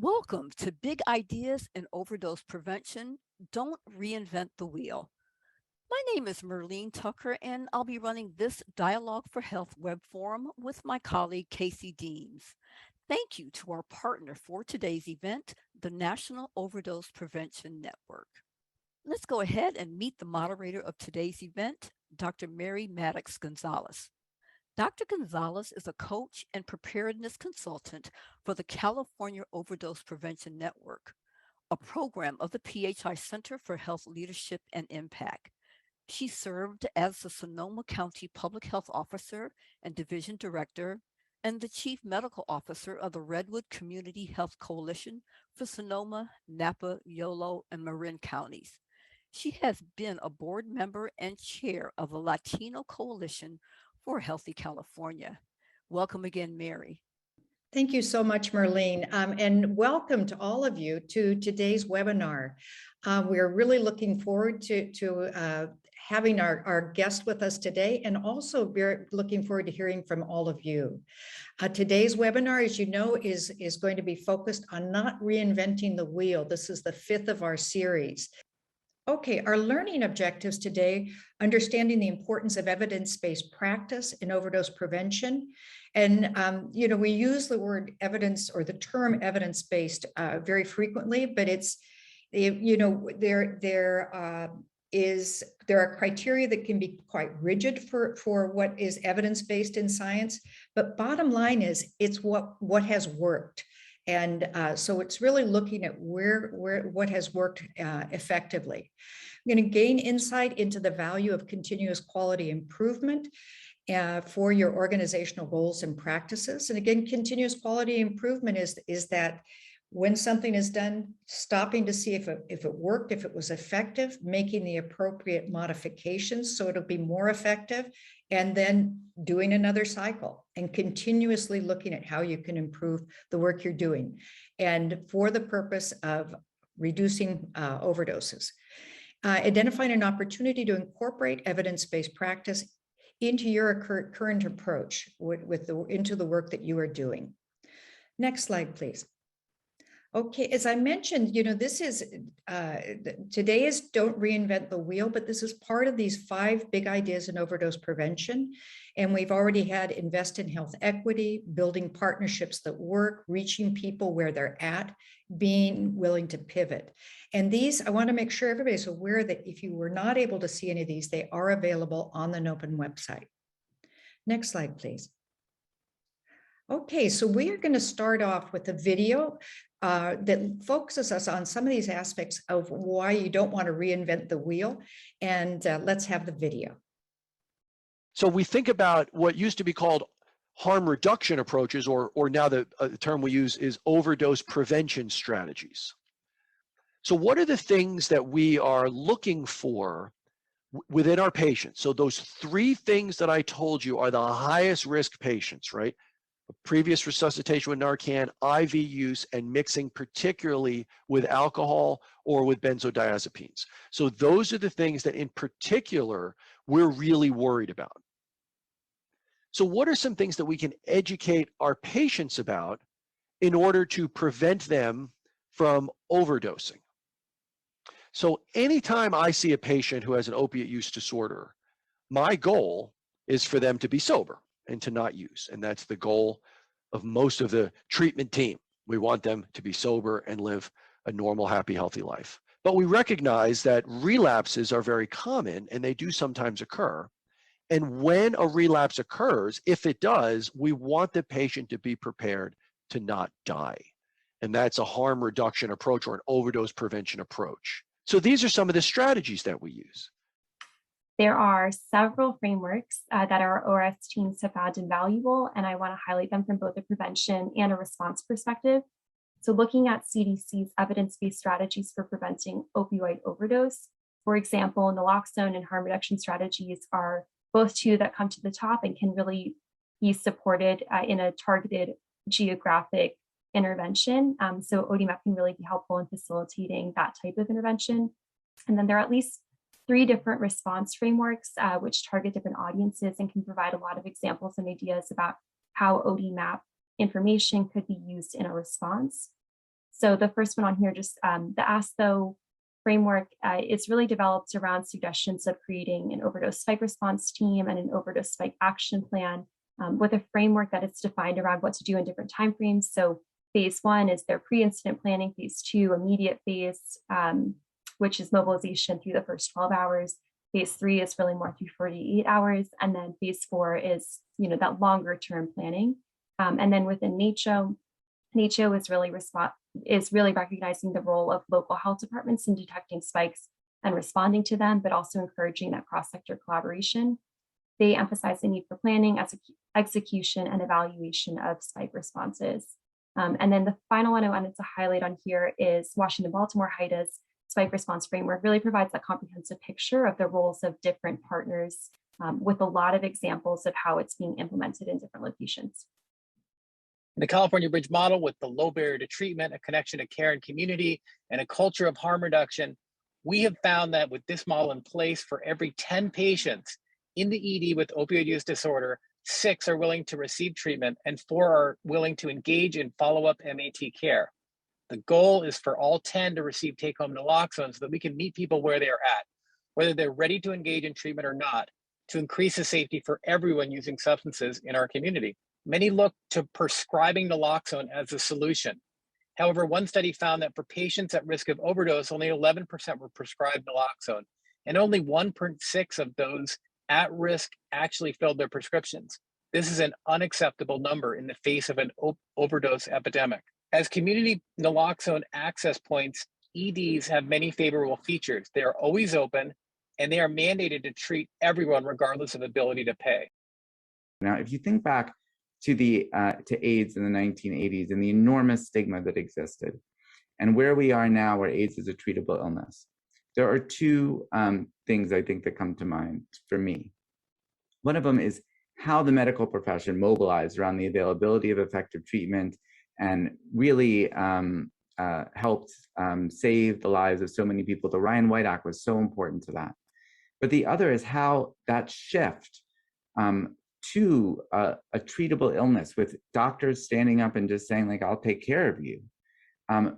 Welcome to Big Ideas in Overdose Prevention. Don't reinvent the wheel. My name is Merlene Tucker, and I'll be running this Dialogue for Health web forum with my colleague Casey Deems. Thank you to our partner for today's event, the National Overdose Prevention Network. Let's go ahead and meet the moderator of today's event, Dr. Mary Maddox Gonzalez. Dr. Gonzalez is a coach and preparedness consultant for the California Overdose Prevention Network, a program of the PHI Center for Health Leadership and Impact. She served as the Sonoma County Public Health Officer and Division Director and the Chief Medical Officer of the Redwood Community Health Coalition for Sonoma, Napa, Yolo, and Marin counties. She has been a board member and chair of the Latino Coalition for a Healthy California. Welcome again, Mary. Thank you so much, Merlene, and welcome to all of you to today's webinar. We're really looking forward to having our guest with us today, and also very looking forward to hearing from all of you. Today's webinar, as you know, is going to be focused on not reinventing the wheel. This is the 5th of our series. Okay, our learning objectives today: understanding the importance of evidence-based practice in overdose prevention. And, we use the word evidence or the term evidence-based very frequently, but it's, there are criteria that can be quite rigid for what is evidence-based in science. But bottom line is, it's what has worked. And so it's really looking at what has worked effectively. I'm going to gain insight into the value of continuous quality improvement for your organizational goals and practices. And again, continuous quality improvement is that when something is done, stopping to see if it worked, if it was effective, making the appropriate modifications so it'll be more effective, and then doing another cycle and continuously looking at how you can improve the work you're doing, and for the purpose of reducing overdoses. Identifying an opportunity to incorporate evidence-based practice into your current approach into the work that you are doing. Next slide, please. Okay, as I mentioned, this is, today is Don't Reinvent the Wheel, but this is part of these 5 big ideas in overdose prevention. And we've already had invest in health equity, building partnerships that work, reaching people where they're at, being willing to pivot. And these, I want to make sure everybody's aware that if you were not able to see any of these, they are available on the NOPN website. Next slide, please. Okay, so we are going to start off with a video that focuses us on some of these aspects of why you don't want to reinvent the wheel. And let's have the video. So we think about what used to be called harm reduction approaches, or now the term we use is overdose prevention strategies. So what are the things that we are looking for within our patients? So those 3 things that I told you are the highest risk patients, right? Previous resuscitation with Narcan, IV use, and mixing particularly with alcohol or with benzodiazepines. So those are the things that in particular we're really worried about. So what are some things that we can educate our patients about in order to prevent them from overdosing? So anytime I see a patient who has an opiate use disorder, my goal is for them to be sober and to not use. And that's the goal of most of the treatment team. We want them to be sober and live a normal, happy, healthy life. But we recognize that relapses are very common and they do sometimes occur. And when a relapse occurs, if it does, we want the patient to be prepared to not die. And that's a harm reduction approach or an overdose prevention approach. So these are some of the strategies that we use. There are several frameworks that our ORS teams have found invaluable, and I want to highlight them from both a prevention and a response perspective. So looking at CDC's evidence-based strategies for preventing opioid overdose, for example, naloxone and harm reduction strategies are both 2 that come to the top and can really be supported in a targeted geographic intervention. So ODMAP can really be helpful in facilitating that type of intervention. And then there are at least 3 different response frameworks which target different audiences and can provide a lot of examples and ideas about how ODMAP information could be used in a response. So the first one on here, just the ASTHO framework is really developed around suggestions of creating an overdose spike response team and an overdose spike action plan with a framework that is defined around what to do in different timeframes. So phase 1 is their pre-incident planning, phase 2, immediate phase, which is mobilization through the first 12 hours. Phase 3 is really more through 48 hours. And then phase 4 is, that longer term planning. And then within NACCHO is really recognizing the role of local health departments in detecting spikes and responding to them, but also encouraging that cross-sector collaboration. They emphasize the need for planning, execution, and evaluation of spike responses. And then the final one I wanted to highlight on here is Washington-Baltimore HIDA's spike response framework really provides a comprehensive picture of the roles of different partners with a lot of examples of how it's being implemented in different locations. In the California Bridge model, with the low barrier to treatment, a connection to care and community, and a culture of harm reduction, we have found that with this model in place, for every 10 patients in the ED with opioid use disorder, 6 are willing to receive treatment and 4 are willing to engage in follow-up MAT care. The goal is for all 10 to receive take-home naloxone so that we can meet people where they are at, whether they're ready to engage in treatment or not, to increase the safety for everyone using substances in our community. Many look to prescribing naloxone as a solution. However, one study found that for patients at risk of overdose, only 11% were prescribed naloxone, and only 1.6 of those at risk actually filled their prescriptions. This is an unacceptable number in the face of an overdose epidemic. As community naloxone access points, EDs have many favorable features. They are always open, and they are mandated to treat everyone regardless of ability to pay. Now, if you think back to AIDS in the 1980s and the enormous stigma that existed, and where we are now, where AIDS is a treatable illness, there are 2 things I think that come to mind for me. One of them is how the medical profession mobilized around the availability of effective treatment and really helped save the lives of so many people. The Ryan White Act was so important to that. But the other is how that shift to a treatable illness with doctors standing up and just saying, like, I'll take care of you,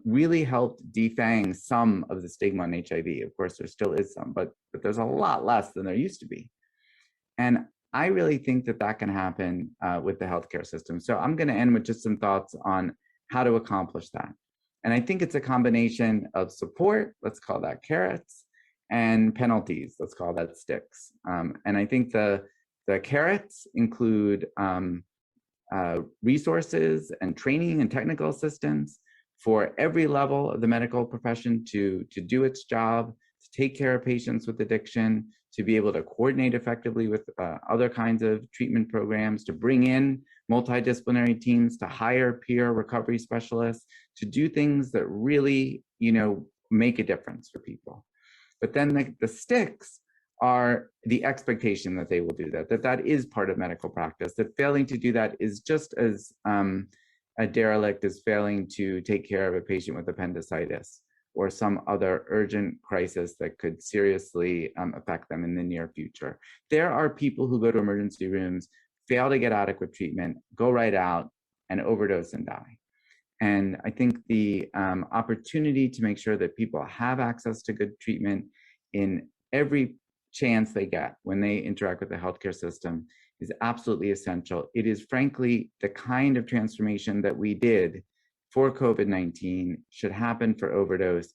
really helped defang some of the stigma on HIV. Of course, there still is some, but there's a lot less than there used to be. And I really think that that can happen with the healthcare system. So I'm going to end with just some thoughts on how to accomplish that. And I think it's a combination of support, let's call that carrots, and penalties, let's call that sticks. And I think the carrots include resources and training and technical assistance for every level of the medical profession to do its job, to take care of patients with addiction, to be able to coordinate effectively with other kinds of treatment programs, to bring in multidisciplinary teams, to hire peer recovery specialists, to do things that really, make a difference for people. But then the sticks are the expectation that they will do that is part of medical practice, that failing to do that is just as a derelict as failing to take care of a patient with appendicitis or some other urgent crisis that could seriously affect them in the near future. There are people who go to emergency rooms, fail to get adequate treatment, go right out and overdose and die. And I think the opportunity to make sure that people have access to good treatment in every chance they get when they interact with the healthcare system is absolutely essential. It is frankly the kind of transformation that we did for COVID-19 should happen for overdose.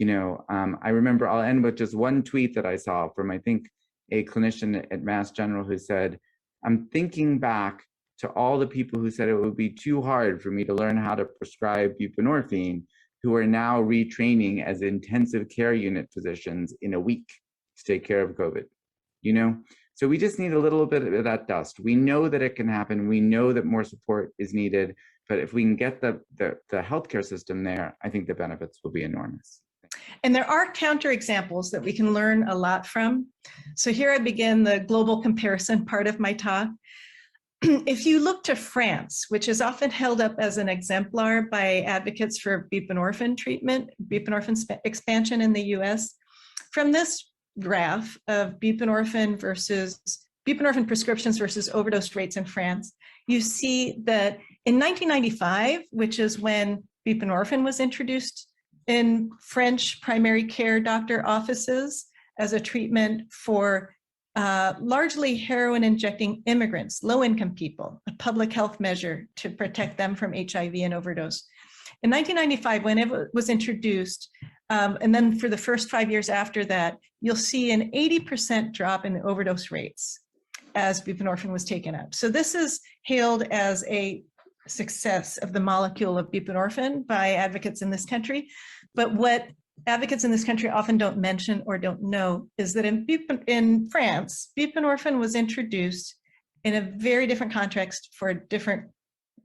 I remember, I'll end with just one tweet that I saw from, I think, a clinician at Mass General who said, I'm thinking back to all the people who said it would be too hard for me to learn how to prescribe buprenorphine, who are now retraining as intensive care unit physicians in a week to take care of COVID. So we just need a little bit of that dust. We know that it can happen. We know that more support is needed. But if we can get the healthcare system there, I think the benefits will be enormous. And there are counterexamples that we can learn a lot from. So here I begin the global comparison part of my talk. If you look to France, which is often held up as an exemplar by advocates for buprenorphine treatment, buprenorphine expansion in the US, from this graph of buprenorphine prescriptions versus overdose rates in France, you see that in 1995, which is when buprenorphine was introduced in French primary care doctor offices as a treatment for largely heroin injecting immigrants, low-income people, a public health measure to protect them from HIV and overdose. In 1995, when it was introduced, and then for the first 5 years after that, you'll see an 80% drop in the overdose rates as buprenorphine was taken up. So this is hailed as a success of the molecule of buprenorphine by advocates in this country. But what advocates in this country often don't mention or don't know is that in France, buprenorphine was introduced in a very different context for a different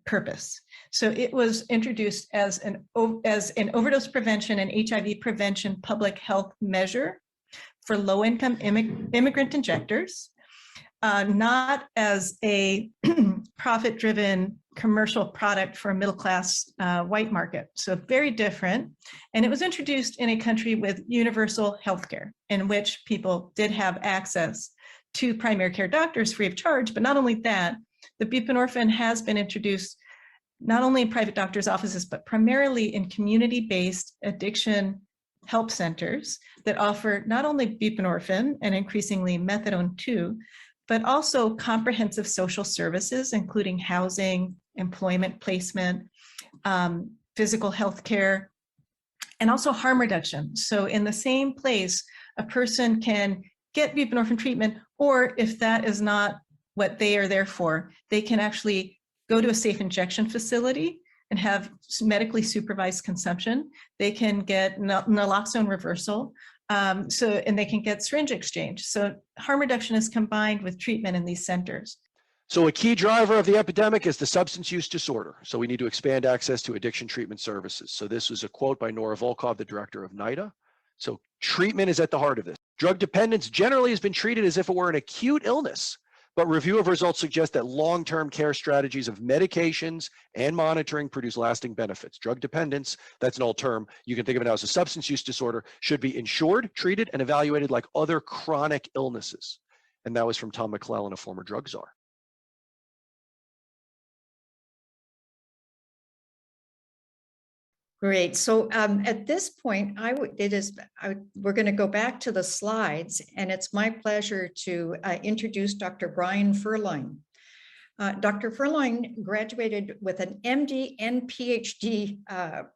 purpose. So it was introduced as an overdose prevention and HIV prevention public health measure for low-income immigrant injectors, not as a profit-driven commercial product for a middle-class white market. So very different. And it was introduced in a country with universal healthcare, in which people did have access to primary care doctors free of charge. But not only that, the buprenorphine has been introduced not only in private doctors' offices, but primarily in community-based addiction help centers that offer not only buprenorphine and increasingly methadone too, but also comprehensive social services, including housing, employment placement, physical health care, and also harm reduction. So in the same place, a person can get buprenorphine treatment, or if that is not what they are there for, they can actually go to a safe injection facility and have medically supervised consumption. They can get naloxone reversal, and they can get syringe exchange. So harm reduction is combined with treatment in these centers. So a key driver of the epidemic is the substance use disorder. So we need to expand access to addiction treatment services. So this was a quote by Nora Volkov, the director of NIDA. So treatment is at the heart of this. Drug dependence generally has been treated as if it were an acute illness, but review of results suggest that long-term care strategies of medications and monitoring produce lasting benefits. Drug dependence, that's an old term, you can think of it now as a substance use disorder, should be insured, treated, and evaluated like other chronic illnesses. And that was from Tom McClellan, a former drug czar. Great. So at this point, we're going to go back to the slides, and it's my pleasure to introduce Dr. Brian Ferline. Dr. Ferline graduated with an MD and PhD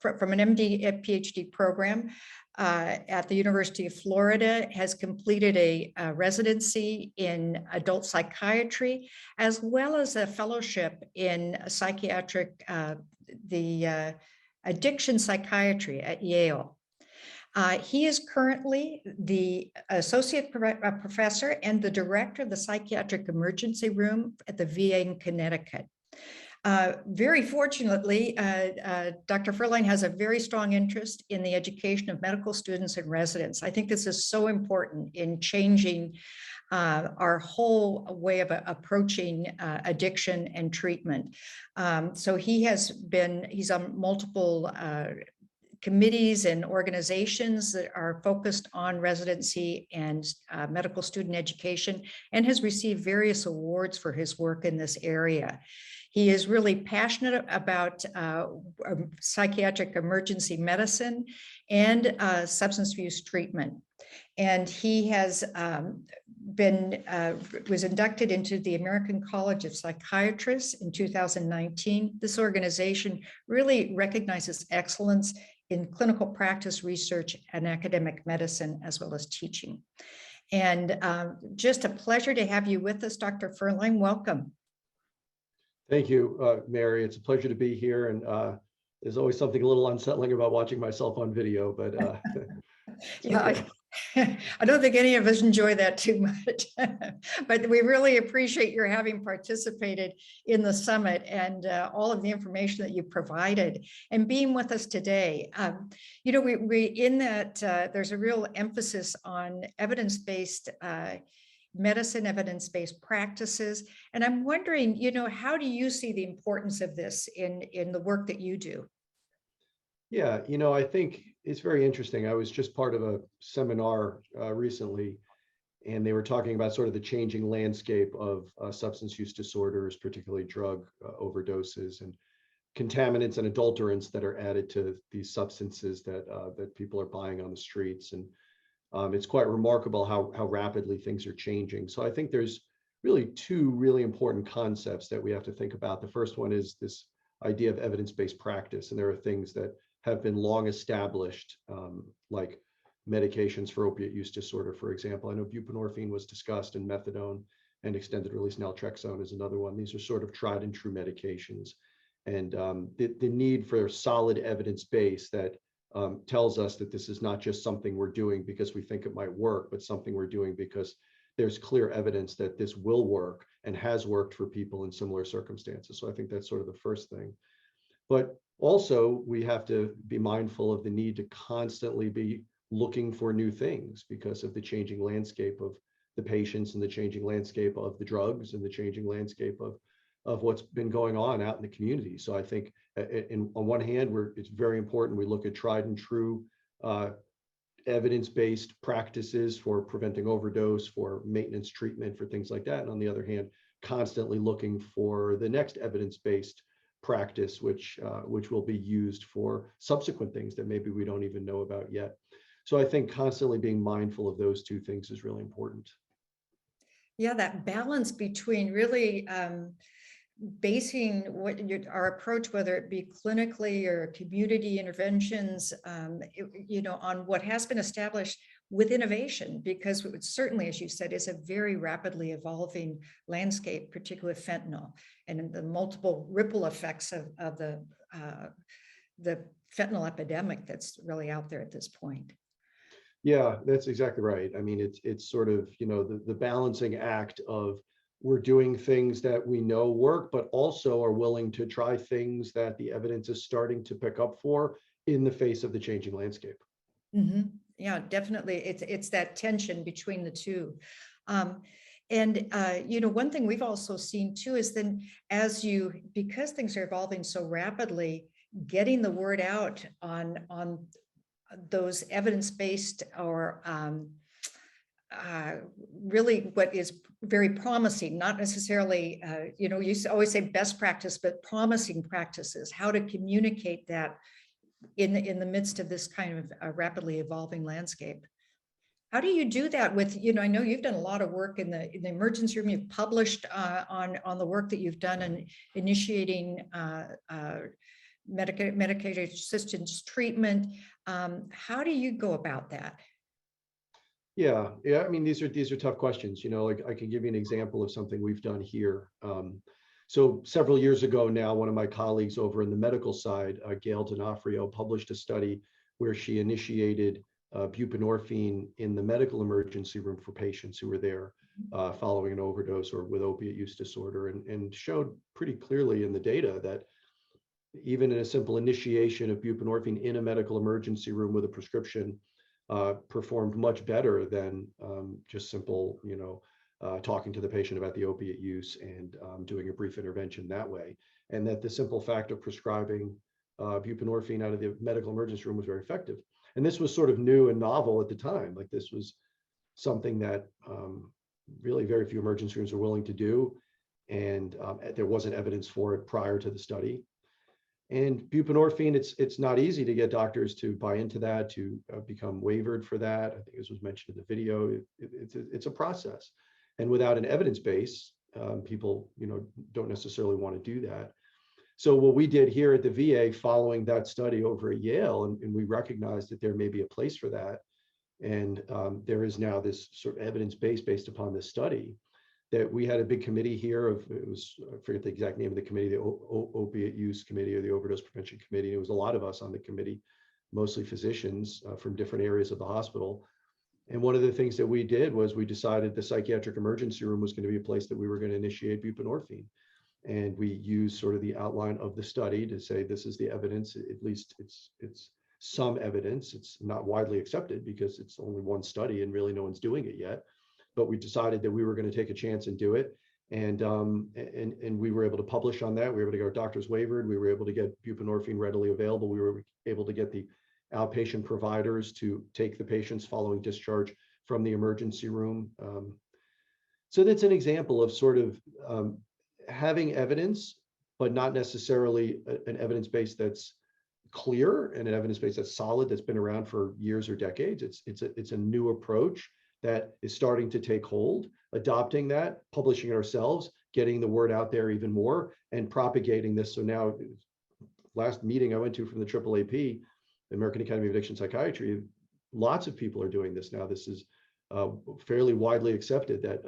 from an MD and PhD program at the University of Florida, has completed a residency in adult psychiatry, as well as a fellowship in psychiatric, addiction psychiatry at Yale. He is currently the associate professor and the director of the psychiatric emergency room at the VA in Connecticut. Very fortunately, Dr. Ferline has a very strong interest in the education of medical students and residents. I think this is so important in changing our whole way of approaching addiction and treatment. So he's on multiple committees and organizations that are focused on residency and medical student education, and has received various awards for his work in this area. He is really passionate about psychiatric emergency medicine and substance abuse treatment. And he has was inducted into the American College of Psychiatrists in 2019. This organization really recognizes excellence in clinical practice, research, and academic medicine, as well as teaching. And just a pleasure to have you with us, Dr. Ferline. Welcome. Thank you, Mary. It's a pleasure to be here. And there's always something a little unsettling about watching myself on video, but yeah, I don't think any of us enjoy that too much, but we really appreciate your having participated in the summit and all of the information that you provided and being with us today. You know, we in that there's a real emphasis on evidence-based medicine, evidence-based practices. And I'm wondering, you know, how do you see the importance of this in the work that you do? Yeah, you know, I think it's very interesting. I was just part of a seminar recently, and they were talking about sort of the changing landscape of substance use disorders, particularly drug overdoses. And contaminants and adulterants that are added to these substances that people are buying on the streets. And it's quite remarkable how rapidly things are changing. So I think there's really two really important concepts that we have to think about. The first one is this idea of evidence-based practice. And there are things that have been long established, like medications for opiate use disorder, for example. I know buprenorphine was discussed, and methadone and extended release naltrexone is another one. These are sort of tried and true medications. And the need for a solid evidence base that tells us that this is not just something we're doing because we think it might work, but something we're doing because there's clear evidence that this will work and has worked for people in similar circumstances. So I think that's sort of the first thing. But also, we have to be mindful of the need to constantly be looking for new things because of the changing landscape of the patients and the changing landscape of the drugs and the changing landscape of what's been going on out in the community. So I think on one hand, it's very important we look at tried and true evidence-based practices for preventing overdose, for maintenance treatment, for things like that. And on the other hand, constantly looking for the next evidence-based practice, which will be used for subsequent things that maybe we don't even know about yet. So I think constantly being mindful of those two things is really important. Yeah, that balance between really basing our approach, whether it be clinically or community interventions, on what has been established with innovation, because it certainly, as you said, is a very rapidly evolving landscape, particularly with fentanyl and the multiple ripple effects of the fentanyl epidemic that's really out there at this point. Yeah, that's exactly right. I mean, it's sort of, the balancing act of we're doing things that we know work, but also are willing to try things that the evidence is starting to pick up for in the face of the changing landscape. Mm-hmm. Yeah, definitely. It's that tension between the two. One thing we've also seen too is then because things are evolving so rapidly, getting the word out on those evidence-based or really what is very promising, not necessarily, you always say best practice, but promising practices, how to communicate that in the midst of this kind of a rapidly evolving landscape. How do you do that with, I know you've done a lot of work in the emergency room, you've published on the work that you've done in initiating medication assistance treatment. How do you go about that? Yeah. I mean, these are tough questions. Like I can give you an example of something we've done here. So several years ago now, one of my colleagues over in the medical side, Gail D'Onofrio, published a study where she initiated buprenorphine in the medical emergency room for patients who were there following an overdose or with opiate use disorder, and showed pretty clearly in the data that even in a simple initiation of buprenorphine in a medical emergency room with a prescription performed much better than just simple, talking to the patient about the opiate use and doing a brief intervention that way. And that the simple fact of prescribing buprenorphine out of the medical emergency room was very effective. And this was sort of new and novel at the time. Like this was something that really very few emergency rooms are willing to do. And there wasn't evidence for it prior to the study. And buprenorphine, it's not easy to get doctors to buy into that, to become waivered for that. I think this was mentioned in the video. It's a process. And without an evidence base, people don't necessarily want to do that. So what we did here at the VA following that study over at Yale, and we recognized that there may be a place for that. And there is now this sort of evidence base based upon this study, that we had a big committee here of, I forget the exact name of the committee, the opiate use committee or the overdose prevention committee. It was a lot of us on the committee, mostly physicians from different areas of the hospital. And one of the things that we did was we decided the psychiatric emergency room was going to be a place that we were going to initiate buprenorphine. And we used sort of the outline of the study to say, this is the evidence, at least it's some evidence. It's not widely accepted because it's only one study and really no one's doing it yet. But we decided that we were going to take a chance and do it. And we were able to publish on that. We were able to get our doctors waivered. We were able to get buprenorphine readily available. We were able to get the outpatient providers to take the patients following discharge from the emergency room. So that's an example of sort of having evidence, but not necessarily an evidence base that's clear and an evidence base that's solid, that's been around for years or decades. It's a new approach that is starting to take hold, adopting that, publishing it ourselves, getting the word out there even more, and propagating this. So now, last meeting I went to from the AAAP, the American Academy of Addiction Psychiatry, lots of people are doing this now. This is fairly widely accepted that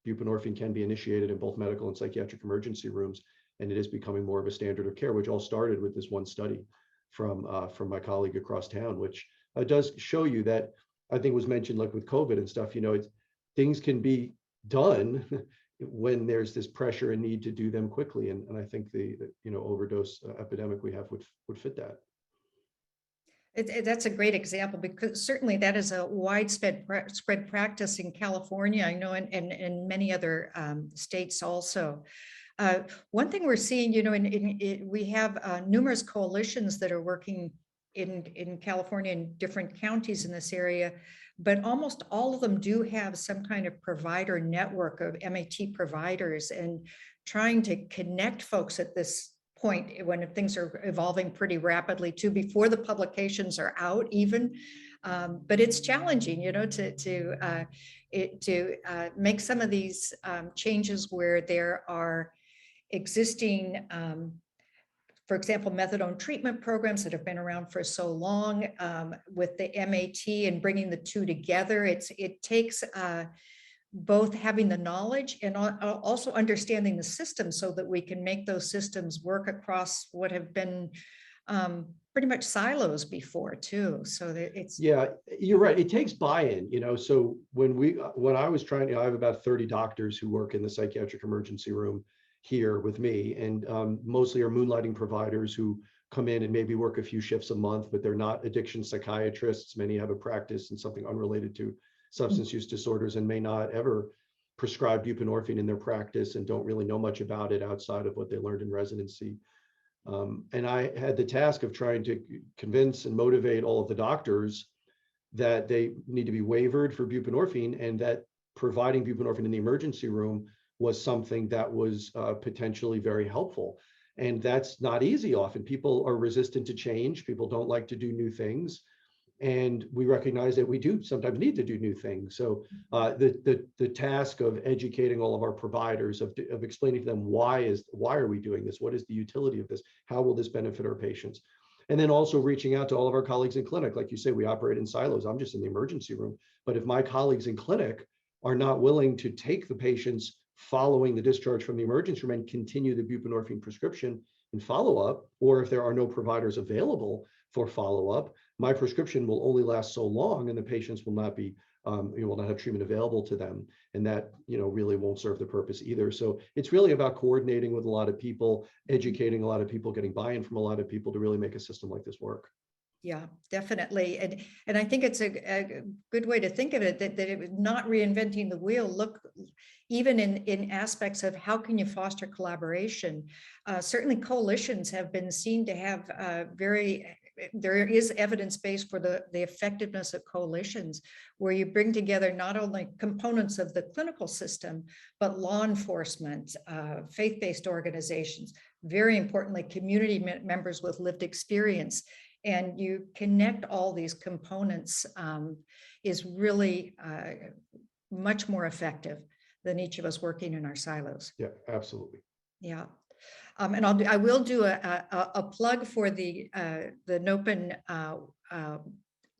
buprenorphine can be initiated in both medical and psychiatric emergency rooms, and it is becoming more of a standard of care, which all started with this one study from my colleague across town, which does show you that, I think was mentioned, like with COVID and stuff, things can be done when there's this pressure and need to do them quickly. And I think the overdose epidemic we have would fit that. That's a great example, because certainly that is a widespread practice in California, I know, and many other states also. One thing we're seeing, we have numerous coalitions that are working in California in different counties in this area, but almost all of them do have some kind of provider network of MAT providers, and trying to connect folks at this point when things are evolving pretty rapidly too, before the publications are out even. But it's challenging, to make some of these changes where there are existing, for example, methadone treatment programs that have been around for so long, with the MAT, and bringing the two together. It takes both having the knowledge and also understanding the system, so that we can make those systems work across what have been pretty much silos before too. So that it's, yeah, you're right. It takes buy-in, so when I was trying, I have about 30 doctors who work in the psychiatric emergency room here with me, and mostly are moonlighting providers who come in and maybe work a few shifts a month, but they're not addiction psychiatrists. Many have a practice in something unrelated to substance use disorders, and may not ever prescribe buprenorphine in their practice, and don't really know much about it outside of what they learned in residency. And I had the task of trying to convince and motivate all of the doctors that they need to be waivered for buprenorphine, and that providing buprenorphine in the emergency room was something that was potentially very helpful. And that's not easy. Often people are resistant to change. People don't like to do new things. And we recognize that we do sometimes need to do new things. So the task of educating all of our providers, of explaining to them why are we doing this? What is the utility of this? How will this benefit our patients? And then also reaching out to all of our colleagues in clinic. Like you say, we operate in silos. I'm just in the emergency room. But if my colleagues in clinic are not willing to take the patients following the discharge from the emergency room and continue the buprenorphine prescription in follow-up, or if there are no providers available for follow-up, my prescription will only last so long, and the patients will not be, will not have treatment available to them, and that really won't serve the purpose either. So it's really about coordinating with a lot of people, educating a lot of people, getting buy-in from a lot of people to really make a system like this work. Yeah, definitely. And I think it's a good way to think of it, that it was not reinventing the wheel. Look, even in aspects of how can you foster collaboration. Certainly coalitions have been seen to have there is evidence base for the effectiveness of coalitions, where you bring together not only components of the clinical system, but law enforcement, faith-based organizations, very importantly, community members with lived experience. And you connect all these components is really much more effective than each of us working in our silos. Yeah, absolutely. Yeah. And I will do a plug for the NOPN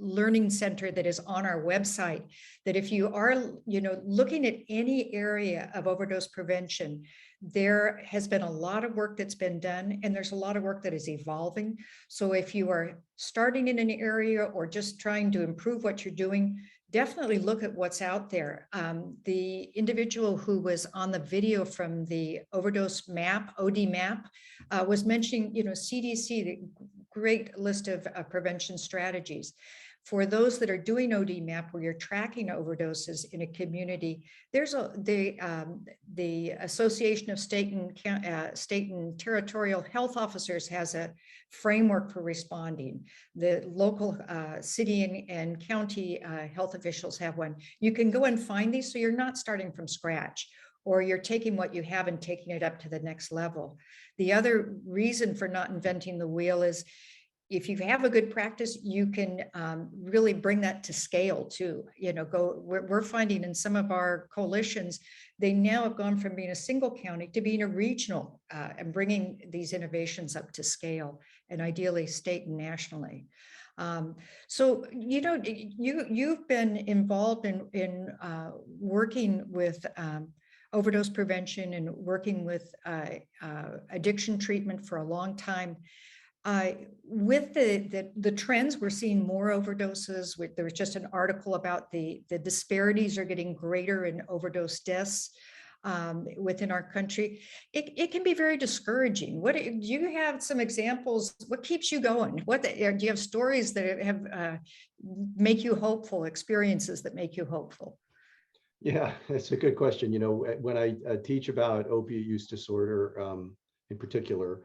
Learning Center that is on our website, that if you are looking at any area of overdose prevention, there has been a lot of work that's been done, and there's a lot of work that is evolving. So if you are starting in an area or just trying to improve what you're doing, definitely look at what's out there. The individual who was on the video from the overdose map, OD map, was mentioning, CDC, the great list of prevention strategies. For those that are doing OD map, where you're tracking overdoses in a community, there's the Association of State and Territorial Health Officers has a framework for responding. The local city and county health officials have one. You can go and find these, so you're not starting from scratch. or you're taking what you have and taking it up to the next level. The other reason for not inventing the wheel is if you have a good practice, you can really bring that to scale too. We're finding in some of our coalitions, they now have gone from being a single county to being a regional and bringing these innovations up to scale, and ideally state and nationally. So, you've been involved in working with overdose prevention and working with addiction treatment for a long time. With the trends, we're seeing more overdoses. There was just an article about the disparities are getting greater in overdose deaths within our country. It can be very discouraging. Do you have some examples? What keeps you going? Do you have stories that have make you hopeful, experiences that make you hopeful? Yeah, that's a good question. When I teach about opiate use disorder in particular,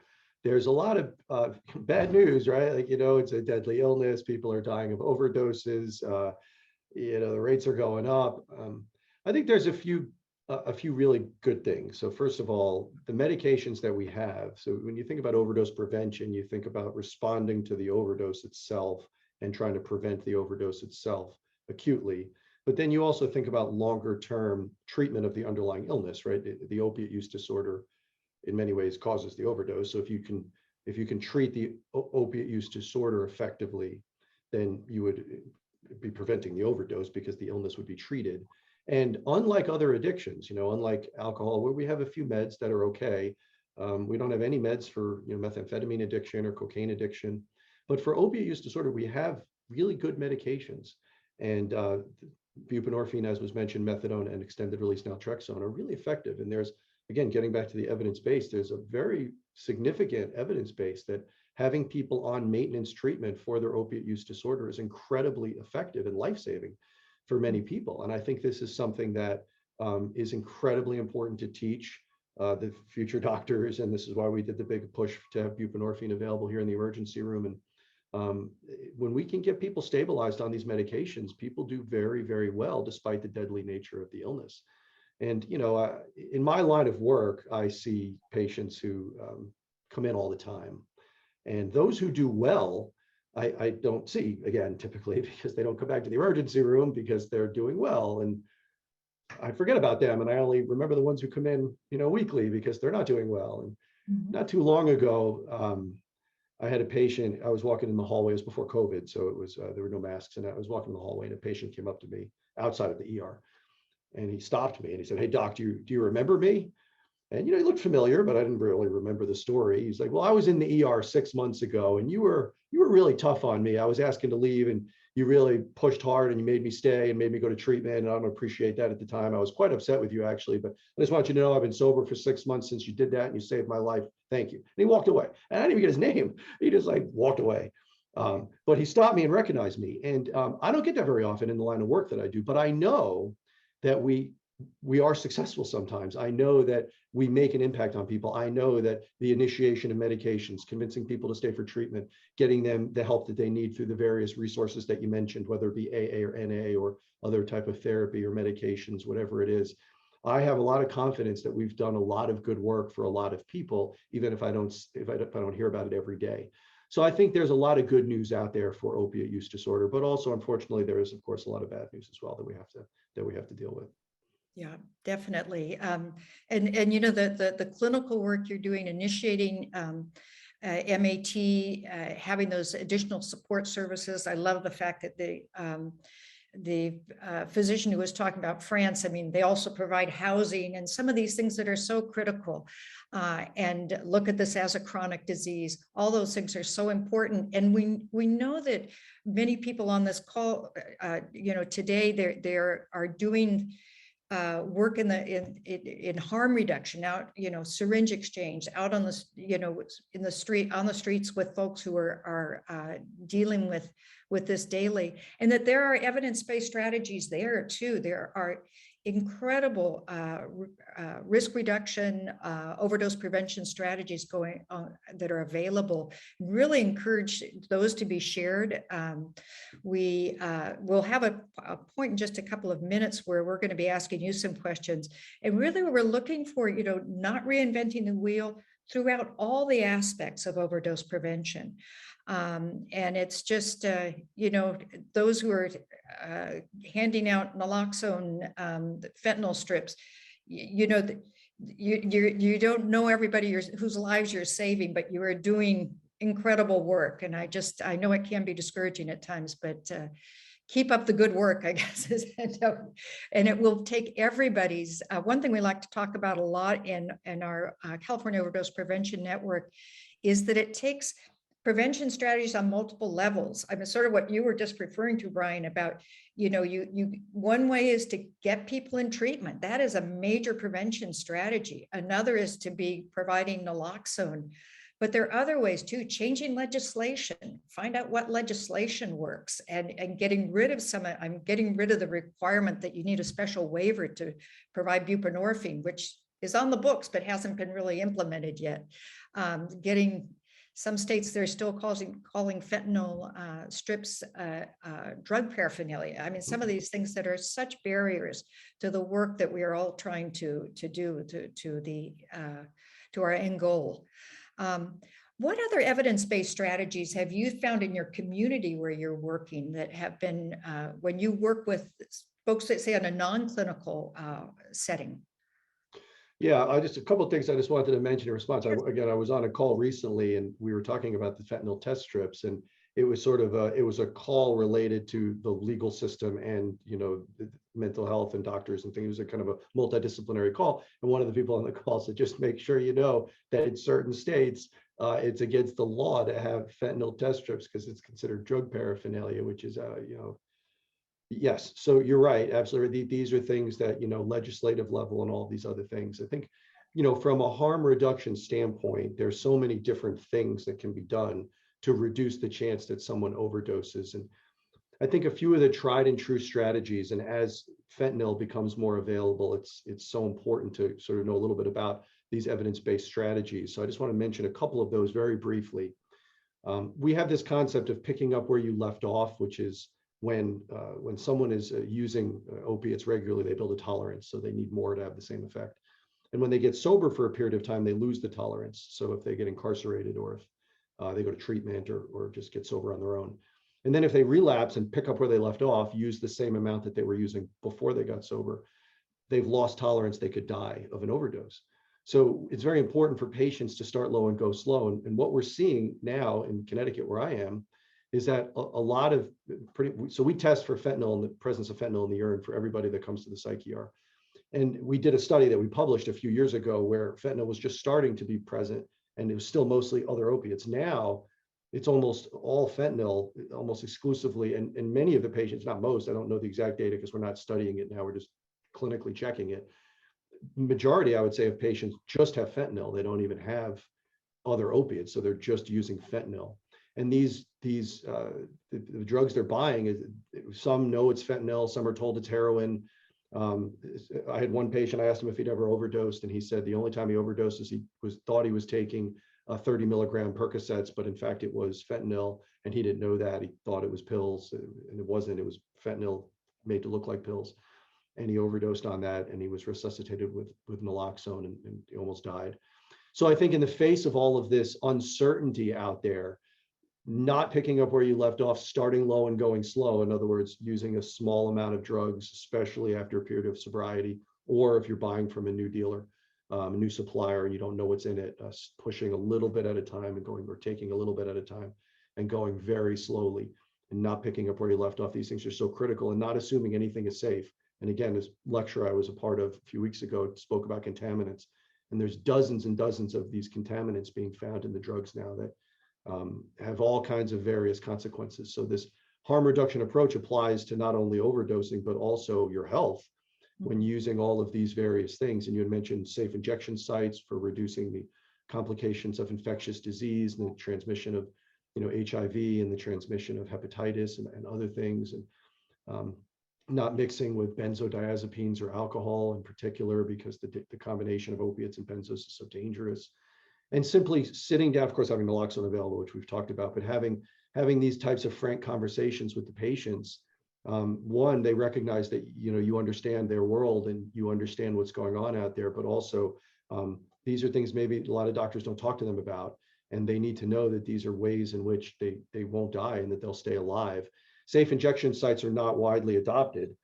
there's a lot of bad news, right? Like, it's a deadly illness. People are dying of overdoses. The rates are going up. I think there's a few really good things. So first of all, the medications that we have. So when you think about overdose prevention, you think about responding to the overdose itself and trying to prevent the overdose itself acutely. But then you also think about longer term treatment of the underlying illness, right? The opiate use disorder in many ways causes the overdose. So if you can treat the opiate use disorder effectively, then you would be preventing the overdose because the illness would be treated. And unlike other addictions, unlike alcohol, where we have a few meds that are okay, we don't have any meds for methamphetamine addiction or cocaine addiction. But for opiate use disorder, we have really good medications. And buprenorphine, as was mentioned, methadone, and extended release naltrexone are really effective. And there's, again, getting back to the evidence base, there's a very significant evidence base that having people on maintenance treatment for their opiate use disorder is incredibly effective and life-saving for many people. And I think this is something that is incredibly important to teach the future doctors. And this is why we did the big push to have buprenorphine available here in the emergency room. And when we can get people stabilized on these medications, people do very, very well despite the deadly nature of the illness. And, in my line of work, I see patients who come in all the time. And those who do well, I don't see, again, typically because they don't come back to the emergency room because they're doing well. And I forget about them. And I only remember the ones who come in, weekly because they're not doing well. And not too long ago, I had a patient, I was walking in the hallway, it was before COVID. So it was, there were no masks, and I was walking in the hallway and a patient came up to me outside of the ER. And he stopped me and he said, "Hey, doc, do you remember me?" And, he looked familiar, but I didn't really remember the story. He's like, "Well, I was in the ER 6 months ago and you were really tough on me. I was asking to leave and you really pushed hard and you made me stay and made me go to treatment. And I don't appreciate that at the time. I was quite upset with you, actually, but I just want you to know I've been sober for 6 months since you did that and you saved my life. Thank you." And he walked away. And I didn't even get his name. He just walked away. But he stopped me and recognized me. And I don't get that very often in the line of work that I do, but I know that we are successful sometimes. I know that we make an impact on people. I know that the initiation of medications, convincing people to stay for treatment, getting them the help that they need through the various resources that you mentioned, whether it be AA or NA or other type of therapy or medications, whatever it is. I have a lot of confidence that we've done a lot of good work for a lot of people, even if I don't hear about it every day. So I think there's a lot of good news out there for opiate use disorder, but also, unfortunately, there is, of course, a lot of bad news as well that we have to deal with. Yeah, definitely. The clinical work you're doing, initiating MAT, having those additional support services. I love the fact that the physician who was talking about France, they also provide housing and some of these things that are so critical. And look at this as a chronic disease. All those things are so important. And we know that many people on this call, today they are doing work in harm reduction, out, syringe exchange, out on the, in the street, on the streets with folks who are dealing with this daily, and that there are evidence-based strategies there too. There are incredible risk reduction, overdose prevention strategies going on that are available. Really encourage those to be shared. We will have a point in just a couple of minutes where we're going to be asking you some questions. And really we're looking for, not reinventing the wheel throughout all the aspects of overdose prevention. And it's just, those who are handing out naloxone, fentanyl strips, you don't know everybody whose lives you're saving, but you are doing incredible work. And I know it can be discouraging at times, but keep up the good work, I guess, and it will take everybody's. One thing we like to talk about a lot in our California Overdose Prevention Network is that it takes prevention strategies on multiple levels. I mean, sort of what you were just referring to, Brian, about, one way is to get people in treatment. That is a major prevention strategy. Another is to be providing naloxone. But there are other ways too, changing legislation, find out what legislation works, and getting rid of I'm getting rid of the requirement that you need a special waiver to provide buprenorphine, which is on the books, but hasn't been really implemented yet. Some states, they're still calling fentanyl strips drug paraphernalia. I mean, some of these things that are such barriers to the work that we are all trying to do to our end goal. What other evidence-based strategies have you found in your community where you're working that have been, when you work with folks that say in a non-clinical setting? Yeah, a couple of things I just wanted to mention in response. I was on a call recently and we were talking about the fentanyl test strips, and it was sort of it was a call related to the legal system and, mental health and doctors and things. It was a kind of a multidisciplinary call. And one of the people on the call said, just make sure you know that in certain states, it's against the law to have fentanyl test strips because it's considered drug paraphernalia, which is, yes, so you're right, absolutely. These are things that, legislative level and all these other things. I think, from a harm reduction standpoint, there's so many different things that can be done to reduce the chance that someone overdoses. And I think a few of the tried and true strategies, and as fentanyl becomes more available, it's so important to sort of know a little bit about these evidence-based strategies. So I just want to mention a couple of those very briefly. We have this concept of picking up where you left off, which is when someone is using opiates regularly, they build a tolerance, so they need more to have the same effect. And when they get sober for a period of time, they lose the tolerance. So if they get incarcerated, or if they go to treatment, or just get sober on their own. And then if they relapse and pick up where they left off, use the same amount that they were using before they got sober, they've lost tolerance, they could die of an overdose. So it's very important for patients to start low and go slow. And what we're seeing now in Connecticut, where I am, is that a lot of so we test for fentanyl and the presence of fentanyl in the urine for everybody that comes to the psych ER. And we did a study that we published a few years ago where fentanyl was just starting to be present, and it was still mostly other opiates. Now it's almost all fentanyl, almost exclusively, and many of the patients, not most, I don't know the exact data because we're not studying it now, we're just clinically checking it. Majority, I would say, of patients just have fentanyl. They don't even have other opiates, so they're just using fentanyl. And the drugs they're buying, some know it's fentanyl, some are told it's heroin. I had one patient, I asked him if he'd ever overdosed, and he said the only time he overdoses, he thought he was taking 30 milligram Percocets, but in fact it was fentanyl, and he didn't know that. He thought it was pills, and it wasn't. It was fentanyl made to look like pills, and he overdosed on that, and he was resuscitated with naloxone, and he almost died. So I think in the face of all of this uncertainty out there, not picking up where you left off, starting low and going slow. In other words, using a small amount of drugs, especially after a period of sobriety, or if you're buying from a new dealer, a new supplier, and you don't know what's in it, pushing a little bit at a time and going, or taking a little bit at a time and going very slowly, and not picking up where you left off. These things are so critical, and not assuming anything is safe. And again, this lecture I was a part of a few weeks ago spoke about contaminants, and there's dozens and dozens of these contaminants being found in the drugs now that have all kinds of various consequences. So this harm reduction approach applies to not only overdosing, but also your health when using all of these various things. And you had mentioned safe injection sites for reducing the complications of infectious disease and the transmission of, HIV and the transmission of hepatitis and other things. And not mixing with benzodiazepines or alcohol in particular, because the combination of opiates and benzos is so dangerous. And simply sitting down, of course, having naloxone available, which we've talked about, but having these types of frank conversations with the patients. One, they recognize that you understand their world and you understand what's going on out there, but also these are things maybe a lot of doctors don't talk to them about, and they need to know that these are ways in which they won't die and that they'll stay alive. Safe injection sites are not widely adopted.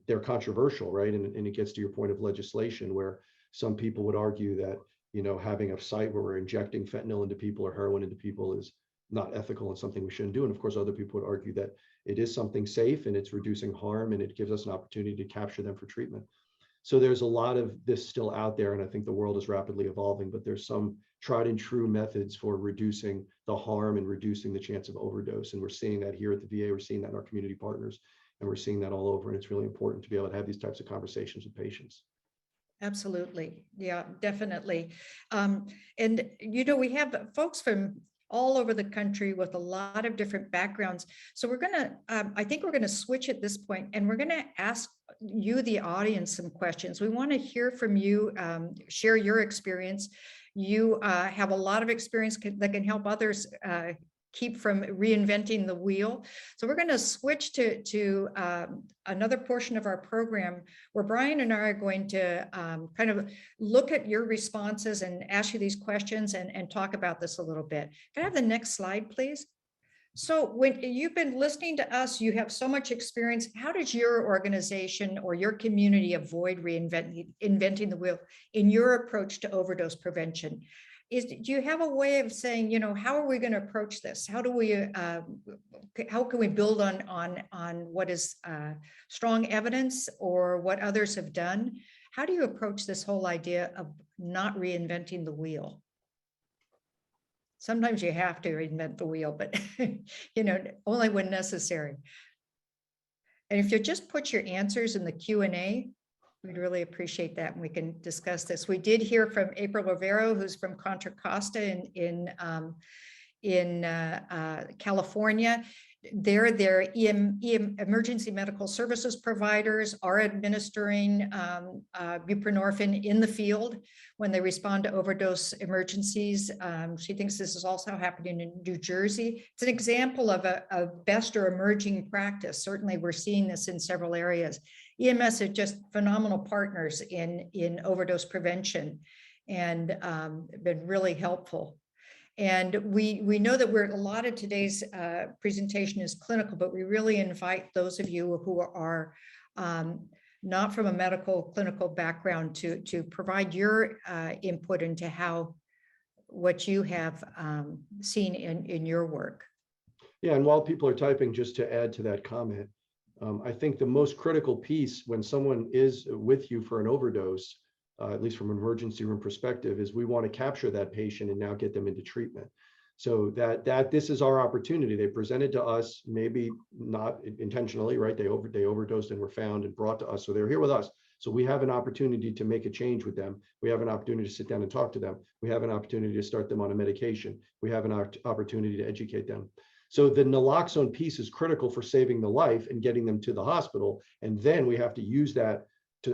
They're controversial, right? And it gets to your point of legislation, where some people would argue that having a site where we're injecting fentanyl into people or heroin into people is not ethical and something we shouldn't do. And of course, other people would argue that it is something safe and it's reducing harm and it gives us an opportunity to capture them for treatment. So there's a lot of this still out there, and I think the world is rapidly evolving, but there's some tried and true methods for reducing the harm and reducing the chance of overdose. And we're seeing that here at the VA, we're seeing that in our community partners, and we're seeing that all over. And it's really important to be able to have these types of conversations with patients. Absolutely. Yeah, definitely. And, we have folks from all over the country with a lot of different backgrounds. So we're going to, I think we're going to switch at this point, and we're going to ask you, the audience, some questions. We want to hear from you, share your experience. You have a lot of experience that can help others keep from reinventing the wheel. So we're going to switch to another portion of our program where Brian and I are going to kind of look at your responses and ask you these questions and talk about this a little bit. Can I have the next slide, please? So when you've been listening to us, you have so much experience. How does your organization or your community avoid reinventing the wheel in your approach to overdose prevention? Do you have a way of saying, how are we going to approach this? How do we, how can we build on what is strong evidence or what others have done? How do you approach this whole idea of not reinventing the wheel? Sometimes you have to reinvent the wheel, but only when necessary. And if you just put your answers in the Q&A, we'd really appreciate that, and we can discuss this. We did hear from April Rivero, who's from Contra Costa in California. Their emergency medical services providers are administering buprenorphine in the field when they respond to overdose emergencies. She thinks this is also happening in New Jersey. It's an example of a best or emerging practice. Certainly, we're seeing this in several areas. EMS are just phenomenal partners in overdose prevention and been really helpful. And we know that a lot of today's presentation is clinical, but we really invite those of you who are not from a medical clinical background to provide your input into what you have seen in your work. Yeah, and while people are typing, just to add to that comment, I think the most critical piece when someone is with you for an overdose, at least from an emergency room perspective, is we want to capture that patient and now get them into treatment. So that this is our opportunity. They presented to us, maybe not intentionally, right? They overdosed and were found and brought to us. So they're here with us. So we have an opportunity to make a change with them. We have an opportunity to sit down and talk to them. We have an opportunity to start them on a medication. We have an opportunity to educate them. So the naloxone piece is critical for saving the life and getting them to the hospital. And then we have to use that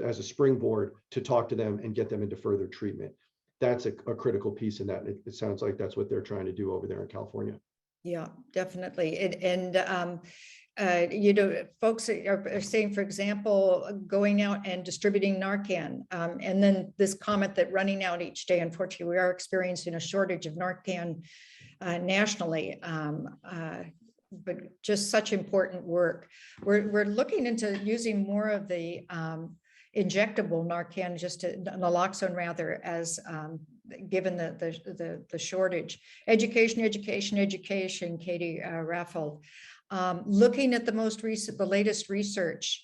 as a springboard to talk to them and get them into further treatment. That's a critical piece in that. It sounds like that's what they're trying to do over there in California. Yeah, definitely. Folks are saying, for example, going out and distributing Narcan. And then this comment that running out each day, unfortunately, we are experiencing a shortage of Narcan nationally. But just such important work. We're looking into using more of the injectable Narcan, naloxone rather, as given the shortage. Education, Katie Raffold. Looking at the latest research,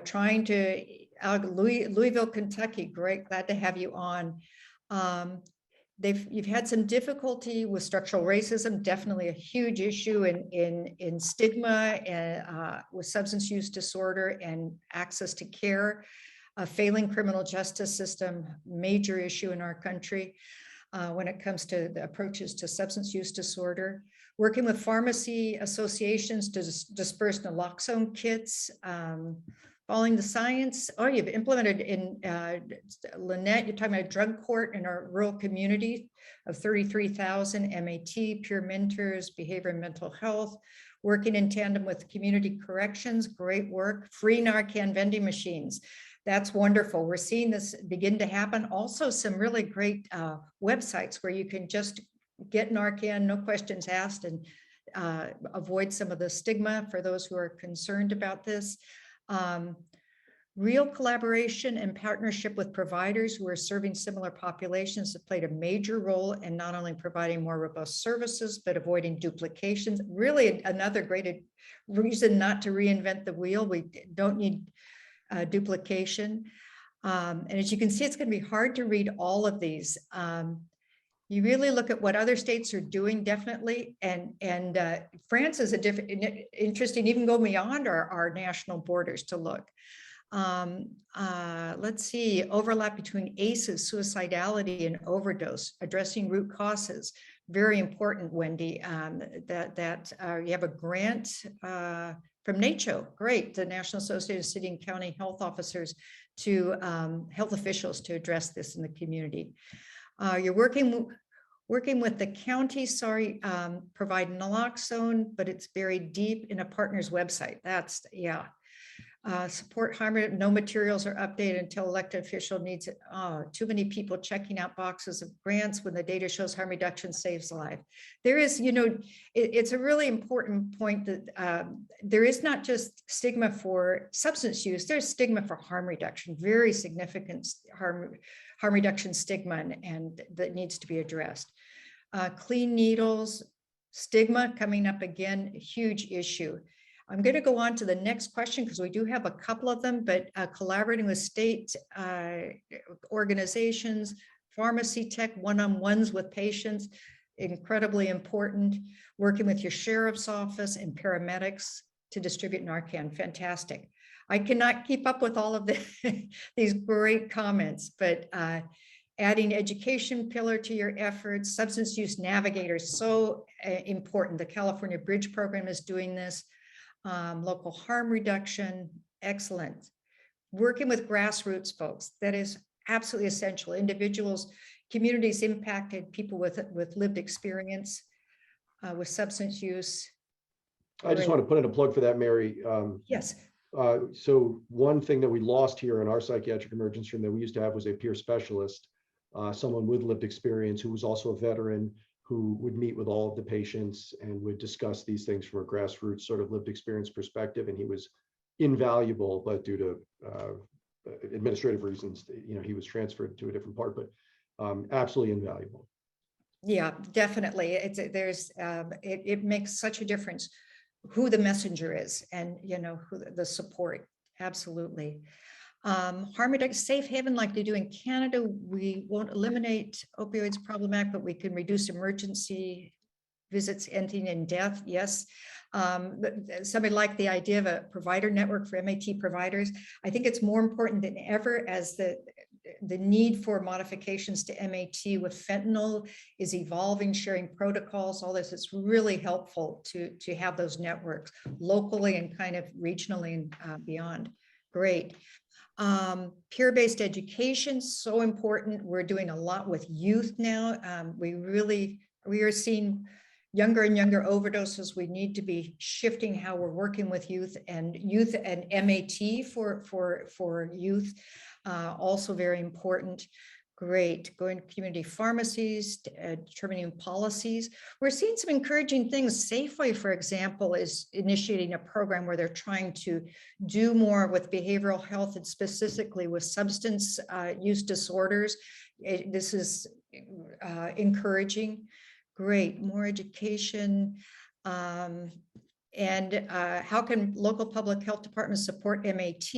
trying to, Louisville, Kentucky, great, glad to have you on. You've had some difficulty with structural racism, definitely a huge issue in stigma and with substance use disorder and access to care. A failing criminal justice system, major issue in our country when it comes to the approaches to substance use disorder. Working with pharmacy associations to disperse naloxone kits. Following the science. Oh, you've implemented in Lynette, you're talking about a drug court in our rural community of 33,000 MAT, peer mentors, behavior and mental health, working in tandem with community corrections, great work, free Narcan vending machines. That's wonderful. We're seeing this begin to happen. Also some really great websites where you can just get Narcan, no questions asked, and avoid some of the stigma for those who are concerned about this. Real collaboration and partnership with providers who are serving similar populations have played a major role in not only providing more robust services, but avoiding duplications. Really another great reason not to reinvent the wheel. We don't need duplication. And as you can see, it's going to be hard to read all of these. You really look at what other states are doing, definitely, and France is a different, interesting, even go beyond our national borders to look. Let's see, overlap between ACEs, suicidality, and overdose, addressing root causes. Very important, Wendy, that you have a grant from NACCHO, great, the National Association of City and County Health Officers, to health officials to address this in the community. You're working with the county, provide naloxone, but it's buried deep in a partner's website. That's, yeah. Support harm, no materials are updated until elected official needs it. Oh, too many people checking out boxes of grants when the data shows harm reduction saves life. There is, it's a really important point that there is not just stigma for substance use, there's stigma for harm reduction, very significant harm reduction stigma, and that needs to be addressed. Clean needles, stigma coming up again, a huge issue. I'm going to go on to the next question because we do have a couple of them, but collaborating with state organizations, pharmacy tech, one-on-ones with patients, incredibly important. Working with your sheriff's office and paramedics to distribute Narcan, fantastic. I cannot keep up with all of these great comments, but adding education pillar to your efforts, substance use navigators, so important. The California Bridge program is doing this. Local harm reduction, excellent. Working with grassroots folks, that is absolutely essential. Individuals, communities impacted, people with lived experience with substance use. I just want to put in a plug for that, Mary. Yes. So one thing that we lost here in our psychiatric emergency room that we used to have was a peer specialist, someone with lived experience who was also a veteran, who would meet with all of the patients and would discuss these things from a grassroots sort of lived experience perspective. And he was invaluable, but due to administrative reasons, he was transferred to a different part, but absolutely invaluable. Yeah, definitely. It makes such a difference who the messenger is and, who the support. Absolutely. Harm reduction, safe haven like they do in Canada. We won't eliminate opioids problematic, but we can reduce emergency visits ending in death. Yes. Somebody liked the idea of a provider network for MAT providers. I think it's more important than ever as the need for modifications to MAT with fentanyl is evolving, sharing protocols, all this. It's really helpful to have those networks locally and kind of regionally and beyond. Great. Peer-based education, so important. We're doing a lot with youth now. We are seeing younger and younger overdoses. We need to be shifting how we're working with youth and MAT for youth. Also very important. Great. Going to community pharmacies, determining policies. We're seeing some encouraging things. Safeway, for example, is initiating a program where they're trying to do more with behavioral health and specifically with substance use disorders. This is encouraging. Great. More education. And how can local public health departments support MAT?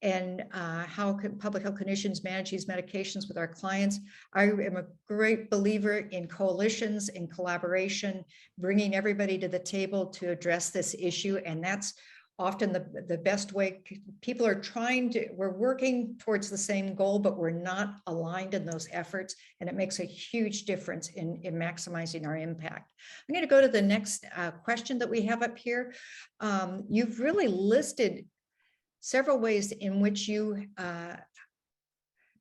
And how can public health clinicians manage these medications with our clients? I am a great believer in coalitions, in collaboration, bringing everybody to the table to address this issue. And that's often the best way. People are we're working towards the same goal, but we're not aligned in those efforts. And it makes a huge difference in maximizing our impact. I'm going to go to the next question that we have up here. You've really listed several ways in which you've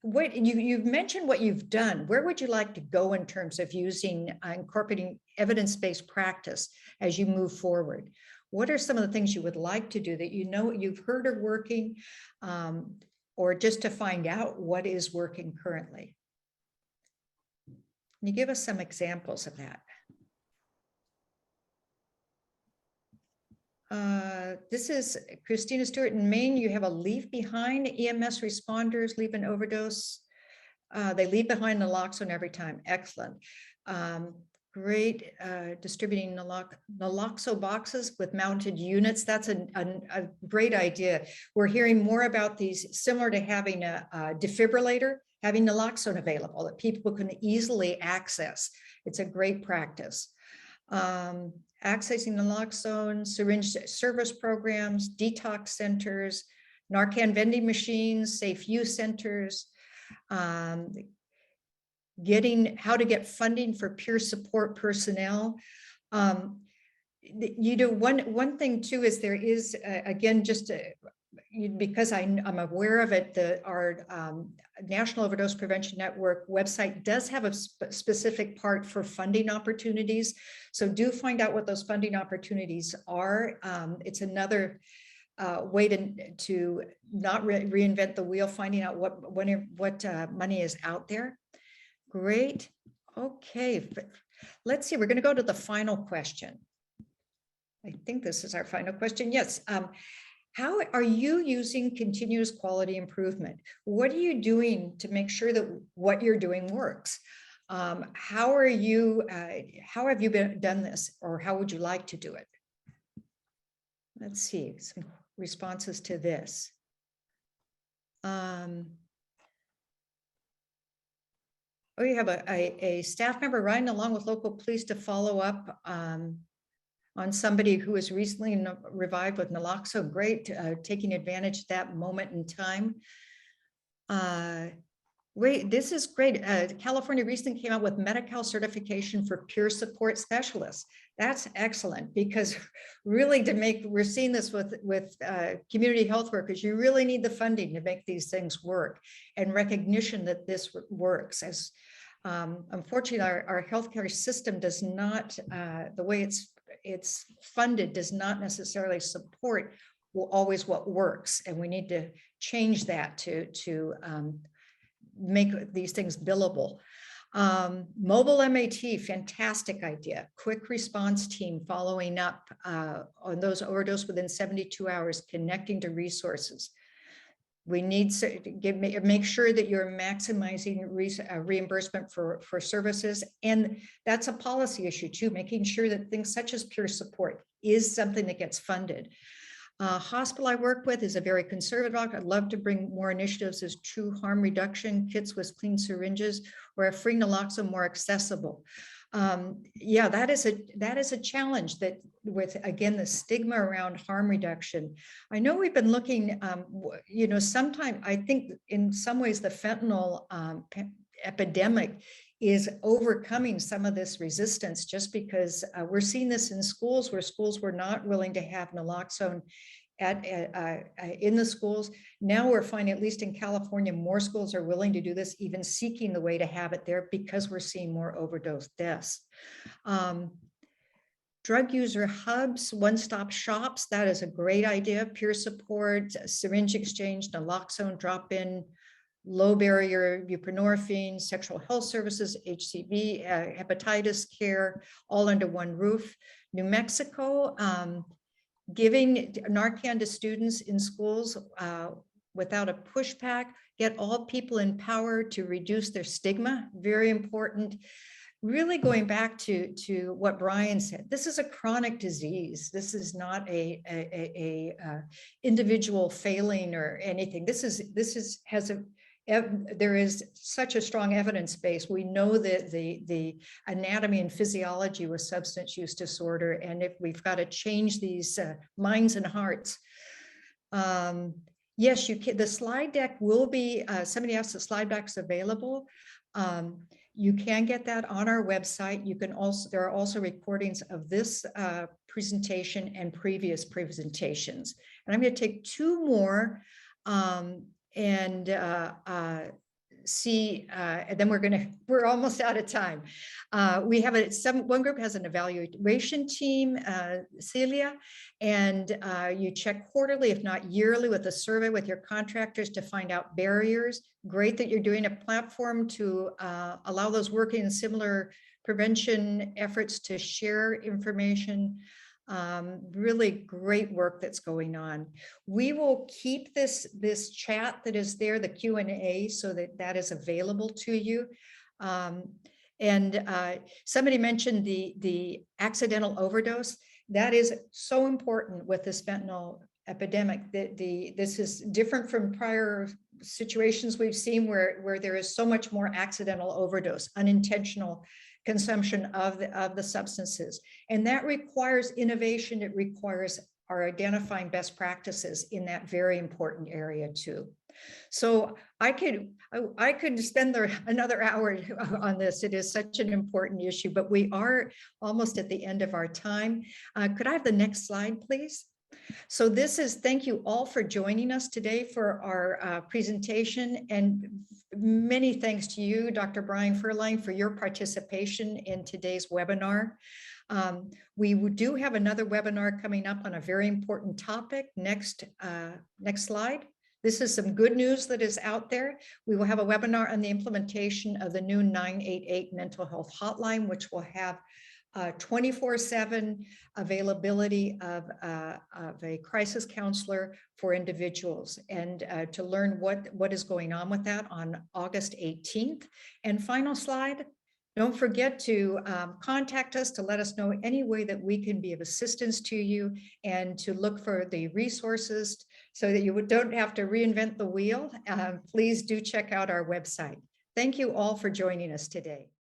mentioned what you've done. Where would you like to go in terms of incorporating evidence-based practice as you move forward? What are some of the things you would like to do that you've heard are working, or just to find out what is working currently? Can you give us some examples of that? This is Christina Stewart in Maine. You have a leave behind. EMS responders leave an overdose. They leave behind naloxone every time. Excellent. Great. Distributing naloxone boxes with mounted units. That's a great idea. We're hearing more about these, similar to having a defibrillator, having naloxone available that people can easily access. It's a great practice. Accessing naloxone, syringe service programs, detox centers, Narcan vending machines, safe use centers, how to get funding for peer support personnel. One thing too is there is, again, because I'm aware of it, our National Overdose Prevention Network website does have a specific part for funding opportunities. So do find out what those funding opportunities are. It's another way to not reinvent the wheel, finding out what money is out there. Great. Okay. Let's see. We're going to go to the final question. I think this is our final question. Yes. How are you using continuous quality improvement? What are you doing to make sure that what you're doing works? How have you done this, or how would you like to do it? Let's see some responses to this. You have a staff member riding along with local police to follow up on somebody who was recently revived with naloxone. Great, taking advantage of that moment in time. Wait, this is great. California recently came out with Medi-Cal certification for peer support specialists. That's excellent, because really we're seeing this with community health workers. You really need the funding to make these things work, and recognition that this works. As unfortunately, our healthcare system does not, the way it's funded does not necessarily support always what works, and we need to change that to make these things billable. Mobile MAT, fantastic idea. Quick response team following up on those overdose within 72 hours, connecting to resources. We need to make sure that you're maximizing reimbursement for services. And that's a policy issue too, making sure that things such as peer support is something that gets funded. Hospital I work with is a very conservative. I'd love to bring more initiatives as true harm reduction, kits with clean syringes, or a free naloxone more accessible. Yeah, that is a challenge, that with, again, the stigma around harm reduction. I know we've been looking, sometimes I think in some ways the fentanyl epidemic is overcoming some of this resistance, just because we're seeing this in schools where schools were not willing to have naloxone in the schools. Now we're finding, at least in California, more schools are willing to do this, even seeking the way to have it there, because we're seeing more overdose deaths. Drug user hubs, one-stop shops, that is a great idea. Peer support, syringe exchange, naloxone drop-in, low barrier buprenorphine, sexual health services, HCV, hepatitis care, all under one roof. New Mexico, giving Narcan to students in schools without a pushback, get all people empowered to reduce their stigma, very important. Really going back to what Brian said, this is a chronic disease. This is not a individual failing or anything. there is such a strong evidence base. We know that the anatomy and physiology with substance use disorder, and if we've got to change these minds and hearts. Yes, you can. The slide deck will be, somebody asked the slide deck's available. You can get that on our website. You can also, there are also recordings of this presentation and previous presentations. And I'm going to take two more see, and then we're almost out of time. We have one group has an evaluation team, Celia, and you check quarterly, if not yearly, with a survey with your contractors to find out barriers. Great that you're doing a platform to allow those working in similar prevention efforts to share information. Really great work that's going on. We will keep this chat that is there, the Q&A, so that is available to you. Somebody mentioned the accidental overdose. That is so important with this fentanyl epidemic. This is different from prior situations we've seen where there is so much more accidental overdose, unintentional consumption of the substances. And that requires innovation. It requires our identifying best practices in that very important area too. So I could spend another hour on this. It is such an important issue, but we are almost at the end of our time. Could I have the next slide, please? So thank you all for joining us today for our presentation, and many thanks to you, Dr. Brian Ferline, for your participation in today's webinar. We do have another webinar coming up on a very important topic. Next slide. This is some good news that is out there. We will have a webinar on the implementation of the new 988 mental health hotline, which will have 24/7 availability of a crisis counselor for individuals, and to learn what is going on with that on August 18th. And final slide, don't forget to contact us to let us know any way that we can be of assistance to you, and to look for the resources so that you don't have to reinvent the wheel. Please do check out our website. Thank you all for joining us today.